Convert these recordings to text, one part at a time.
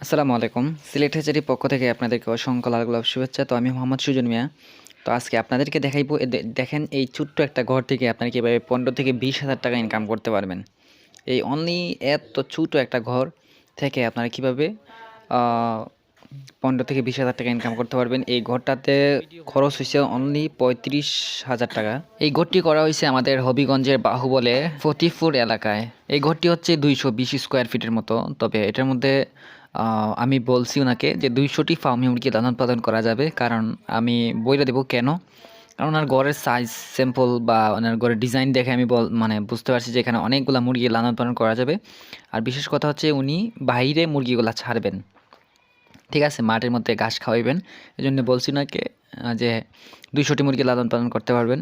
আসসালামু আলাইকুম। সিলেট হ্যাচারির পক্ষ থেকে আপনাদেরকে অসংখ্য লাল গোলাপ শুভেচ্ছা। তো আমি মোহাম্মদ সুজন মিয়া। তো আজকে আপনাদেরকে দেখাইবো দেখেন এই ছোট্ট একটা ঘর থেকে আপনারা কিভাবে ১৫ থেকে ২০,০০০ টাকা ইনকাম করতে পারবেন। এই অনলি এত ছোট একটা ঘর থেকে আপনারা কিভাবে আ ১৫ থেকে ২০,০০০ টাকা ইনকাম করতে পারবেন। এই ঘরটাতে খরচ হইছে অনলি ৩৫,০০০ টাকা। এই ঘরটি করা হইছে আমাদের হবিগঞ্জের বাহুবলে ফতিপুর এলাকায়। এই ঘরটি হচ্ছে ২২০ স্কোয়ার ফিটের মতো। তবে এটার মধ্যে আমি বলছি উনাকে যে ২০০টি ফার্মি মুরগি লালন-পালন করা যাবে। কারণ আমি বইলা দেব কেন? কারণ উনার ঘরের সাইজ স্যাম্পল বা উনার ঘরের ডিজাইন দেখে আমি মানে বুঝতে পারছি যে এখানে অনেকগুলা মুরগি লালন-পালন করা যাবে। আর বিশেষ কথা হচ্ছে উনি বাইরে মুরগিগুলা ছাড়বেন। ঠিক আছে? মাঠের মধ্যে ঘাস খাওয়াইবেন। এজন্য বলছি উনাকে যে ২০০টি মুরগি লালন-পালন করতে পারবেন।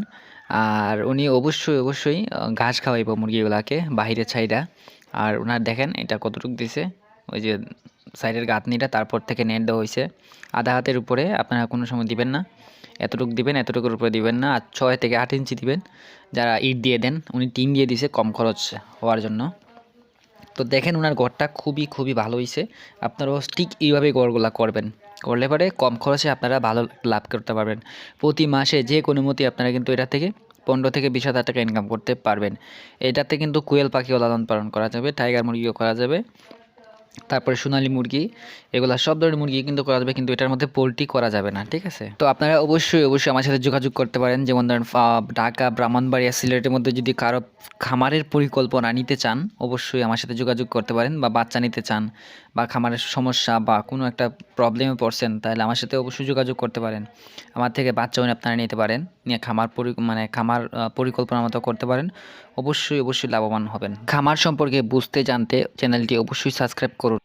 আর উনি অবশ্যই ঘাস খাওয়াইবো মুরগিগুলাকে বাহিরে ছাইড়া। আর উনার দেখেন এটা কতটুক দিছে। ওই যে সাইডের গাঁথনিটা তারপর থেকে নেট দেওয়া হইছে। আধা হাতের উপরে আপনারা কোনো সময় দিবেন না। এতটুক দিবেন, এতটুকুর উপরে দিবেন না। আর ৬ থেকে ৮ ইঞ্চি দিবেন। যারা ইট দিয়ে দেন, উনি টিন দিয়ে দিছে কম খরচ হওয়ার জন্য। তো দেখেন উনার ঘরটা খুবই ভালো হইছে। আপনারাও ঠিক এইভাবে ঘরগুলা করবেন। করলে পরে কম খরচে আপনারা ভালো লাভ করতে পারবেন। প্রতি মাসে যে কোনো মতে আপনারা কিন্তু এটা থেকে ১৫ থেকে ২০,০০০ টাকা ইনকাম করতে পারবেন। এটাতে কিন্তু কোয়েল পাখিও লালন পালন করা যাবে, টাইগার মুরগিও করা যাবে। তারপরে সোনালী মুরগি, এগুলা সব ধরনের মুরগি কিন্তু করা যাবে, কিন্তু এটার মধ্যে পোল্ট্রি করা যাবে না। ঠিক আছে? তো আপনারা অবশ্যই আমার সাথে যোগাযোগ করতে পারেন। যেমন ধরেন ঢাকা, ব্রাহ্মণবাড়িয়া, সিলেটের মধ্যে যদি কারো খামারের পরিকল্পনা নিতে চান, অবশ্যই আমার সাথে যোগাযোগ করতে পারেন। বা বাচ্চা নিতে চান বা খামারের সমস্যা বা কোনো একটা প্রবলেমে পড়ছেন, তাহলে আমার সাথে অবশ্যই যোগাযোগ করতে পারেন। আমার থেকে বাচ্চাও আপনারা নিতে পারেন। নিয়ে খামার পরিকল্পনা মতো করতে পারেন। অবশ্যই লাভবান হবেন। খামার সম্পর্কে বুঝতে জানতে চ্যানেলটি অবশ্যই সাবস্ক্রাইব করুন।